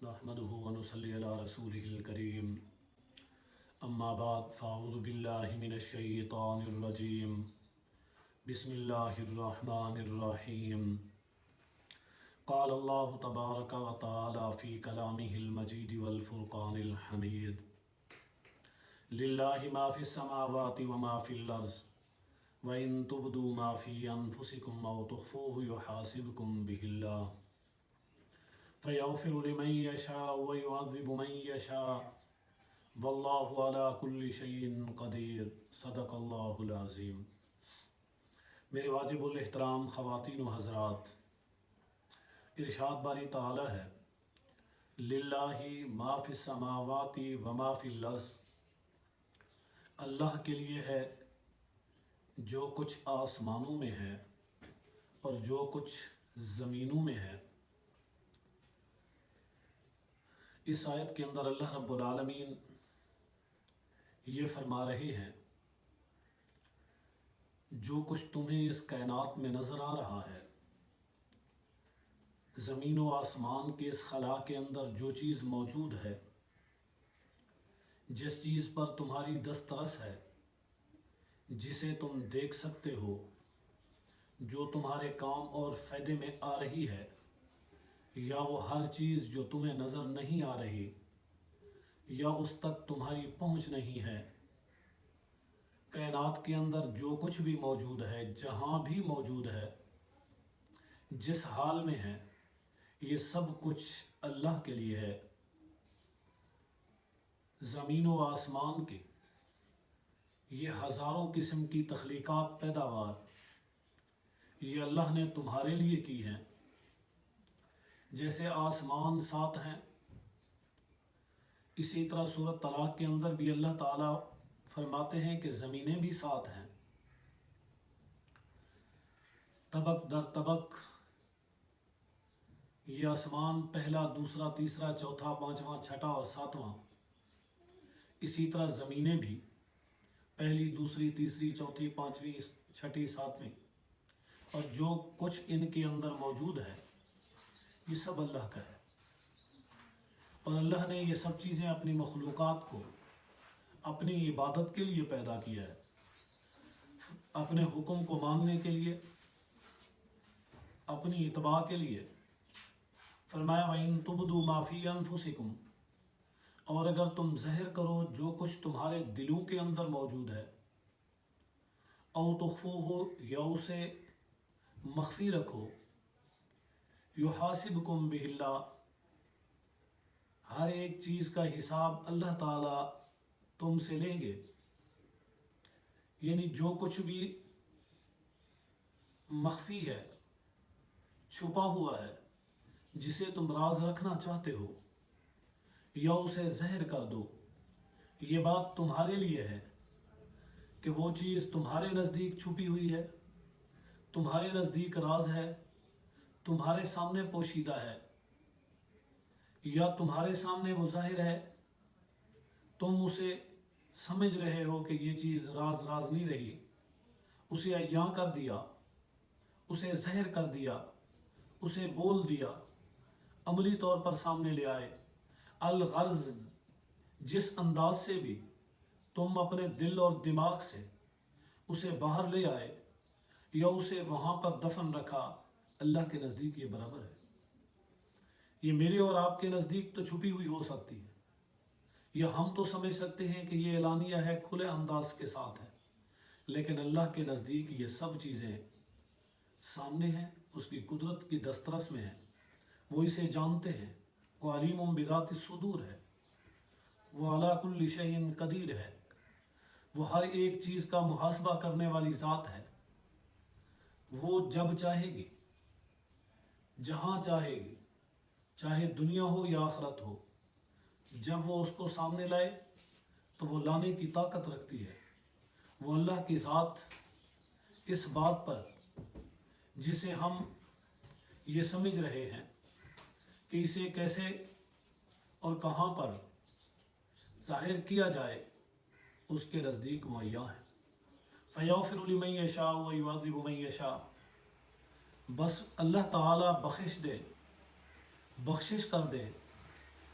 نحمده ونصلي على رسوله الكريم اما بعد فاعوذ باللہ من الشیطان الرجیم بسم اللہ الرحمن الرحیم قال اللہ تبارک وتعالی فی کلامہ المجید والفرقان الحمید للہ ما فی السماوات وما فی الارض وَإِن تُبْدُوا مَا فِي أَنفُسِكُمْ أَوْ تُخْفُوهُ يُحَاسِبْكُم بِهِ اللَّهُ فَيَغْفِرُ لِمَن يَشَاءُ وَيُعَذِّبُ مَن يَشَاءُ وَاللَّهُ عَلَى كُلِّ شَيْءٍ قَدِيرٌ صدق اللہ العظیم۔ میرے واجب الاحترام خواتین و حضرات، ارشاد باری تعالی ہے للہ ما فی السماوات وما فی الارض، اللہ کے لیے ہے جو کچھ آسمانوں میں ہے اور جو کچھ زمینوں میں ہے۔ اس آیت کے اندر اللہ رب العالمین یہ فرما رہے ہیں جو کچھ تمہیں اس کائنات میں نظر آ رہا ہے، زمین و آسمان کے اس خلا کے اندر جو چیز موجود ہے، جس چیز پر تمہاری دسترس ہے، جسے تم دیکھ سکتے ہو، جو تمہارے کام اور فائدے میں آ رہی ہے، یا وہ ہر چیز جو تمہیں نظر نہیں آ رہی یا اس تک تمہاری پہنچ نہیں ہے، کائنات کے اندر جو کچھ بھی موجود ہے، جہاں بھی موجود ہے، جس حال میں ہے، یہ سب کچھ اللہ کے لیے ہے۔ زمین و آسمان کے یہ ہزاروں قسم کی تخلیقات، پیداوار، یہ اللہ نے تمہارے لیے کی ہیں۔ جیسے آسمان 7 ہیں، اسی طرح سورۃ طلاق کے اندر بھی اللہ تعالیٰ فرماتے ہیں کہ زمینیں بھی 7 ہیں، طبق در طبق۔ یہ آسمان پہلا، دوسرا، تیسرا، چوتھا، پانچواں، چھٹا اور ساتواں، اسی طرح زمینیں بھی پہلی، دوسری، تیسری، چوتھی، پانچویں، چھٹی، ساتویں، اور جو کچھ ان کے اندر موجود ہے یہ سب اللہ کا ہے۔ اور اللہ نے یہ سب چیزیں اپنی مخلوقات کو اپنی عبادت کے لیے پیدا کیا ہے، اپنے حکم کو ماننے کے لیے، اپنی اتباع کے لیے۔ فرمایا وَإِن تُبْدُوا مَا فِي أَنفُسِكُمْ، اور اگر تم ظاہر کرو جو کچھ تمہارے دلوں کے اندر موجود ہے، او تخفوہ، یا اسے مخفی رکھو، یحاسبکم بہ اللہ، ہر ایک چیز کا حساب اللہ تعالیٰ تم سے لیں گے۔ یعنی جو کچھ بھی مخفی ہے، چھپا ہوا ہے، جسے تم راز رکھنا چاہتے ہو، یا اسے ظاہر کر دو، یہ بات تمہارے لیے ہے کہ وہ چیز تمہارے نزدیک چھپی ہوئی ہے، تمہارے نزدیک راز ہے، تمہارے سامنے پوشیدہ ہے، یا تمہارے سامنے وہ ظاہر ہے، تم اسے سمجھ رہے ہو کہ یہ چیز راز نہیں رہی، اسے عیاں کر دیا، اسے ظاہر کر دیا، اسے بول دیا، عملی طور پر سامنے لے آئے۔ الغرض جس انداز سے بھی تم اپنے دل اور دماغ سے اسے باہر لے آئے یا اسے وہاں پر دفن رکھا، اللہ کے نزدیک یہ برابر ہے۔ یہ میرے اور آپ کے نزدیک تو چھپی ہوئی ہو سکتی ہے، یا ہم تو سمجھ سکتے ہیں کہ یہ اعلانیہ ہے، کھلے انداز کے ساتھ ہے، لیکن اللہ کے نزدیک یہ سب چیزیں سامنے ہیں، اس کی قدرت کی دسترس میں ہیں، وہ اسے جانتے ہیں، وہ علیم بذات الصدور ہے، وہ علی کل شیء قدیر ہے، وہ ہر ایک چیز کا محاسبہ کرنے والی ذات ہے۔ وہ جب چاہے گی، جہاں چاہے گی، چاہے دنیا ہو یا آخرت ہو، جب وہ اس کو سامنے لائے تو وہ لانے کی طاقت رکھتی ہے۔ وہ اللہ کی ذات اس بات پر جسے ہم یہ سمجھ رہے ہیں کہ اسے کیسے اور کہاں پر ظاہر کیا جائے، اس کے نزدیک مہیا ہے۔ فَيَغْفِرُ لِمَن يَشَاءُ وَيُعَذِّبُ مَن يَشَاءُ، بس اللہ تعالیٰ بخش کر دے